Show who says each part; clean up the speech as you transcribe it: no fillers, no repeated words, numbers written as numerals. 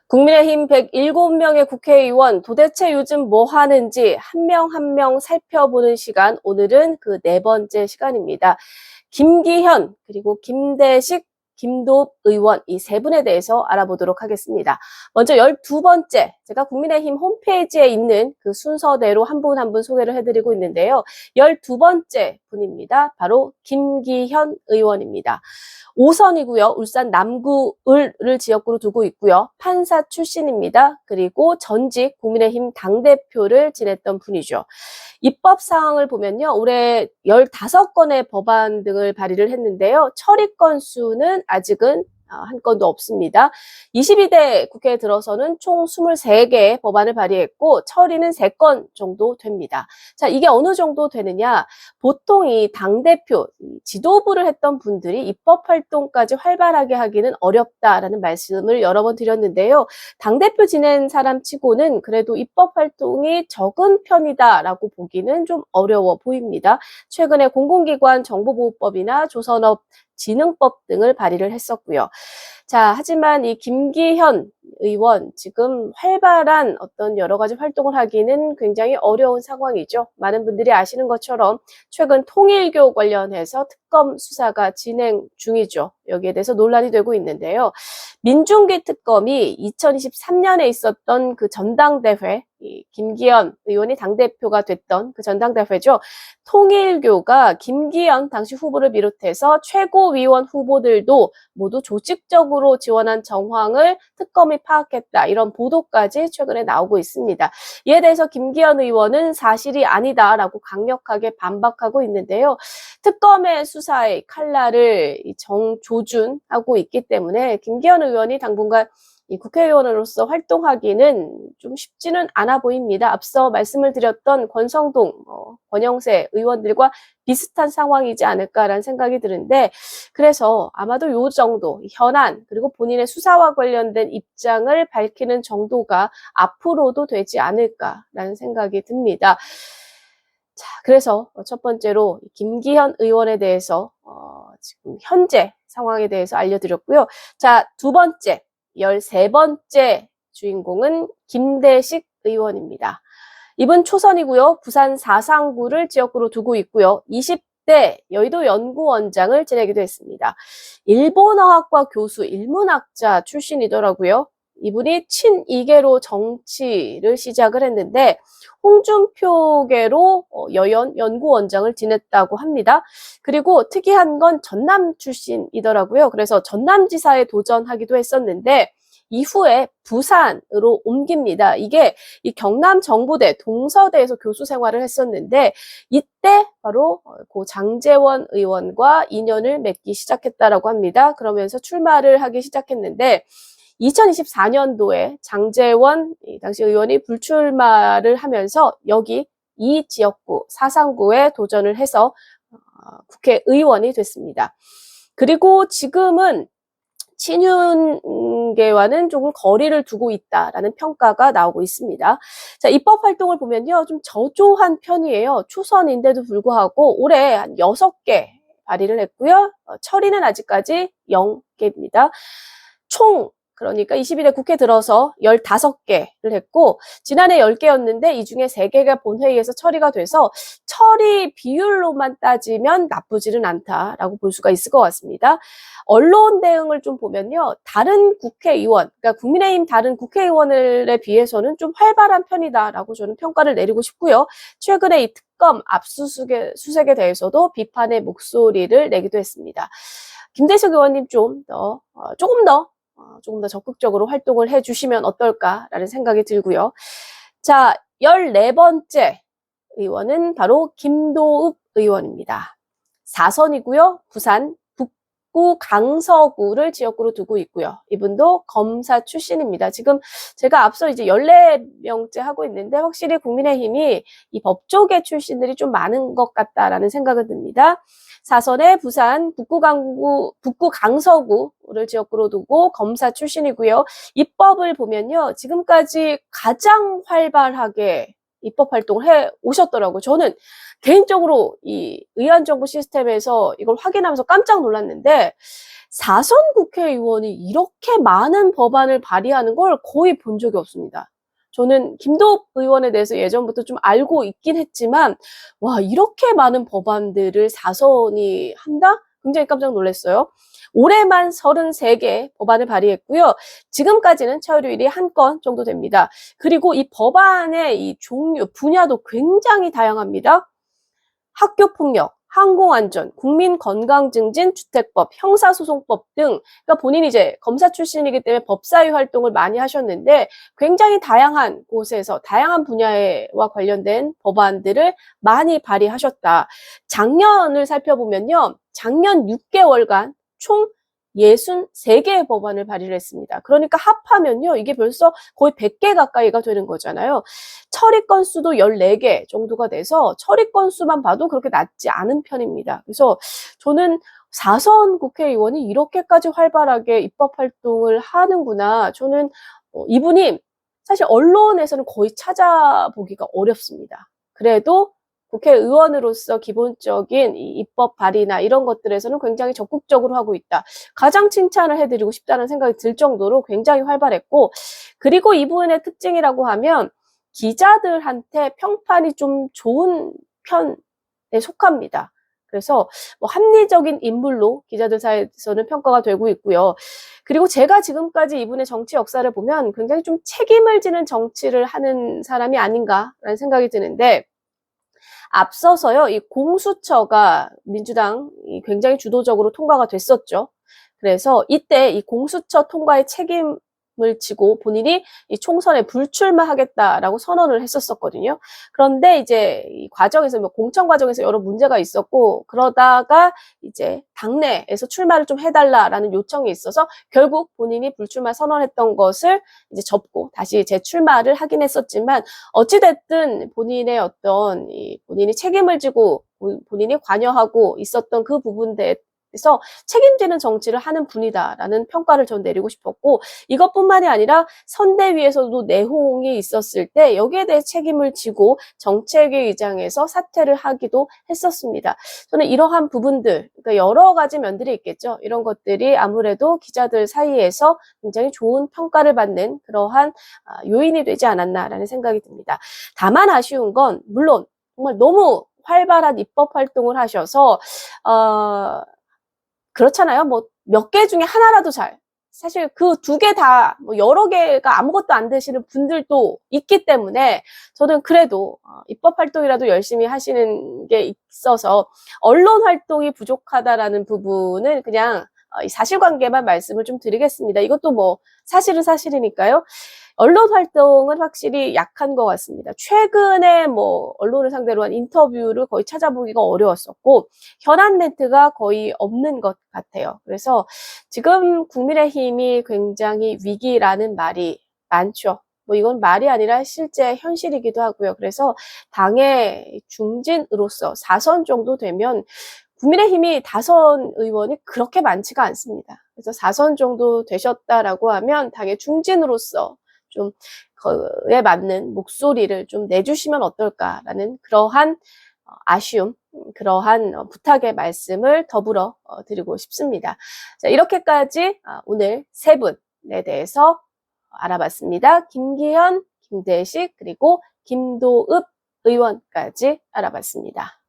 Speaker 1: 국민의힘 107명의 국회의원 도대체 요즘 뭐 하는지 한 명 한 명 살펴보는 시간, 오늘은 그 네 번째 시간입니다. 김기현, 그리고 김대식, 김도읍 의원 이 세 분에 대해서 알아보도록 하겠습니다. 먼저 12번째, 제가 국민의힘 홈페이지에 있는 그 순서대로 한 분 한 분 소개를 해드리고 있는데요. 12번째 분입니다. 바로 김기현 의원입니다. 5선이고요. 울산 남구을 지역구로 두고 있고요. 판사 출신입니다. 그리고 전직 국민의힘 당대표를 지냈던 분이죠. 입법 사항을 보면요. 올해 15건의 법안 등을 발의를 했는데요. 처리 건수는 아직은 한 건도 없습니다. 22대 국회에 들어서는 총 23개의 법안을 발의했고 처리는 3건 정도 됩니다. 자, 이게 어느 정도 되느냐? 보통 이 당대표, 지도부를 했던 분들이 입법 활동까지 활발하게 하기는 어렵다라는 말씀을 여러 번 드렸는데요. 당대표 지낸 사람 치고는 그래도 입법 활동이 적은 편이다라고 보기는 좀 어려워 보입니다. 최근에 공공기관 정보보호법이나 조선업 진흥법 등을 발의를 했었고요. 자, 하지만 이 김기현 의원 지금 활발한 어떤 여러 가지 활동을 하기는 굉장히 어려운 상황이죠. 많은 분들이 아시는 것처럼 최근 통일교 관련해서 특검 수사가 진행 중이죠. 여기에 대해서 논란이 되고 있는데요. 민중기 특검이 2023년에 있었던 그 전당대회, 이 김기현 의원이 당대표가 됐던 그 전당대회죠. 통일교가 김기현 당시 후보를 비롯해서 최고위원 후보들도 모두 조직적으로 지원한 정황을 특검이 파악했다. 이런 보도까지 최근에 나오고 있습니다. 이에 대해서 김기현 의원은 사실이 아니다라고 강력하게 반박하고 있는데요. 특검의 수사의 칼날을 정조준하고 있기 때문에 김기현 의원이 당분간 이 국회의원으로서 활동하기는 좀 쉽지는 않아 보입니다. 앞서 말씀을 드렸던 권성동, 권영세 의원들과 비슷한 상황이지 않을까라는 생각이 드는데, 그래서 아마도 요 정도 현안 그리고 본인의 수사와 관련된 입장을 밝히는 정도가 앞으로도 되지 않을까라는 생각이 듭니다. 자, 그래서 첫 번째로 김기현 의원에 대해서 지금 현재 상황에 대해서 알려드렸고요. 자, 두 번째, 13번째 주인공은 김대식 의원입니다. 이분 초선이고요. 부산 사상구를 지역구로 두고 있고요. 20대 여의도 연구원장을 지내기도 했습니다. 일본어학과 교수, 일문학자 출신이더라고요. 이분이 친이계로 정치를 시작을 했는데 홍준표계로 여연 연구원장을 지냈다고 합니다. 그리고 특이한 건 전남 출신이더라고요. 그래서 전남지사에 도전하기도 했었는데 이후에 부산으로 옮깁니다. 이게 이 경남 정부대 동서대에서 교수 생활을 했었는데 이때 바로 고 장제원 의원과 인연을 맺기 시작했다라고 합니다. 그러면서 출마를 하기 시작했는데 2024년도에 장제원 당시 의원이 불출마를 하면서 여기 이 지역구 사상구에 도전을 해서 국회의원이 됐습니다. 그리고 지금은 친윤계와는 조금 거리를 두고 있다라는 평가가 나오고 있습니다. 자, 입법 활동을 보면요. 좀 저조한 편이에요. 초선인데도 불구하고 올해 한 6개 발의를 했고요. 처리는 아직까지 0개입니다. 총 그러니까 22대 국회 들어서 15개를 했고 지난해 10개였는데 이 중에 3개가 본회의에서 처리가 돼서 처리 비율로만 따지면 나쁘지는 않다라고 볼 수가 있을 것 같습니다. 언론 대응을 좀 보면요. 다른 국회의원, 그러니까 국민의힘 다른 국회의원들에 비해서는 좀 활발한 편이다라고 저는 평가를 내리고 싶고요. 최근에 이 특검 압수수색에 대해서도 비판의 목소리를 내기도 했습니다. 김대식 의원님 조금 더 적극적으로 활동을 해주시면 어떨까라는 생각이 들고요. 자, 14번째 의원은 바로 김도읍 의원입니다. 4선이고요. 부산 북구 강서구를 지역구로 두고 있고요. 이분도 검사 출신입니다. 지금 제가 앞서 이제 14명째 하고 있는데 확실히 국민의힘이 이 법조계 출신들이 좀 많은 것 같다라는 생각은 듭니다. 4선의 부산 북구 강서구를 지역구로 두고 검사 출신이고요. 입법을 보면요. 지금까지 가장 활발하게 입법 활동을 해 오셨더라고요. 저는 개인적으로 이 의안정부 시스템에서 이걸 확인하면서 깜짝 놀랐는데 4선 국회의원이 이렇게 많은 법안을 발의하는 걸 거의 본 적이 없습니다. 저는 김도읍 의원에 대해서 예전부터 좀 알고 있긴 했지만 와, 이렇게 많은 법안들을 4선이 한다? 굉장히 깜짝 놀랐어요. 올해만 33개 법안을 발의했고요. 지금까지는 처리율이 1건 정도 됩니다. 그리고 이 법안의 이 종류, 분야도 굉장히 다양합니다. 학교폭력, 항공안전, 국민건강증진, 주택법, 형사소송법 등, 그러니까 본인이 이제 검사 출신이기 때문에 법사위 활동을 많이 하셨는데 굉장히 다양한 곳에서 다양한 분야와 관련된 법안들을 많이 발의하셨다. 작년을 살펴보면요. 작년 6개월간 총 63개의 법안을 발의를 했습니다. 그러니까 합하면요. 이게 벌써 거의 100개 가까이가 되는 거잖아요. 처리 건수도 14개 정도가 돼서 처리 건수만 봐도 그렇게 낮지 않은 편입니다. 그래서 저는 4선 국회의원이 이렇게까지 활발하게 입법 활동을 하는구나. 저는 이분이 사실 언론에서는 거의 찾아보기가 어렵습니다. 그래도 국회의원으로서 기본적인 이 입법 발의나 이런 것들에서는 굉장히 적극적으로 하고 있다. 가장 칭찬을 해드리고 싶다는 생각이 들 정도로 굉장히 활발했고, 그리고 이분의 특징이라고 하면 기자들한테 평판이 좀 좋은 편에 속합니다. 그래서 뭐 합리적인 인물로 기자들 사이에서는 평가가 되고 있고요. 그리고 제가 지금까지 이분의 정치 역사를 보면 굉장히 좀 책임을 지는 정치를 하는 사람이 아닌가라는 생각이 드는데, 앞서서요, 이 공수처가 민주당이 굉장히 주도적으로 통과가 됐었죠. 그래서 이때 이 공수처 통과의 책임을 지고 본인이 이 총선에 불출마하겠다라고 선언을 했었거든요. 그런데 이제 이 과정에서 공천 과정에서 여러 문제가 있었고 그러다가 이제 당내에서 출마를 좀 해달라라는 요청이 있어서 결국 본인이 불출마 선언했던 것을 이제 접고 다시 재출마를 하긴 했었지만 어찌됐든 본인의 어떤 본인이 책임을 지고 본인이 관여하고 있었던 그 부분에 그래서 책임지는 정치를 하는 분이다라는 평가를 전 내리고 싶었고 이것뿐만이 아니라 선대위에서도 내홍이 있었을 때 여기에 대해 책임을 지고 정책위 의장에서 사퇴를 하기도 했었습니다. 저는 이러한 부분들, 그러니까 여러 가지 면들이 있겠죠. 이런 것들이 아무래도 기자들 사이에서 굉장히 좋은 평가를 받는 그러한 요인이 되지 않았나라는 생각이 듭니다. 다만 아쉬운 건 물론 정말 너무 활발한 입법 활동을 하셔서 그렇잖아요. 뭐 몇 개 중에 하나라도 사실 그 2개 다 뭐 여러 개가 아무것도 안 되시는 분들도 있기 때문에 저는 그래도 입법 활동이라도 열심히 하시는 게 있어서 언론 활동이 부족하다라는 부분은 그냥 이 사실관계만 말씀을 좀 드리겠습니다. 이것도 뭐 사실은 사실이니까요. 언론 활동은 확실히 약한 것 같습니다. 최근에 뭐 언론을 상대로 한 인터뷰를 거의 찾아보기가 어려웠었고 현안 멘트가 거의 없는 것 같아요. 그래서 지금 국민의힘이 굉장히 위기라는 말이 많죠. 뭐 이건 말이 아니라 실제 현실이기도 하고요. 그래서 당의 중진으로서 4선 정도 되면 국민의힘이 다선 의원이 그렇게 많지가 않습니다. 그래서 4선 정도 되셨다라고 하면 당의 중진으로서 좀 그에 맞는 목소리를 좀 내주시면 어떨까라는 그러한 아쉬움, 그러한 부탁의 말씀을 더불어 드리고 싶습니다. 자, 이렇게까지 오늘 3분에 대해서 알아봤습니다. 김기현, 김대식, 그리고 김도읍 의원까지 알아봤습니다.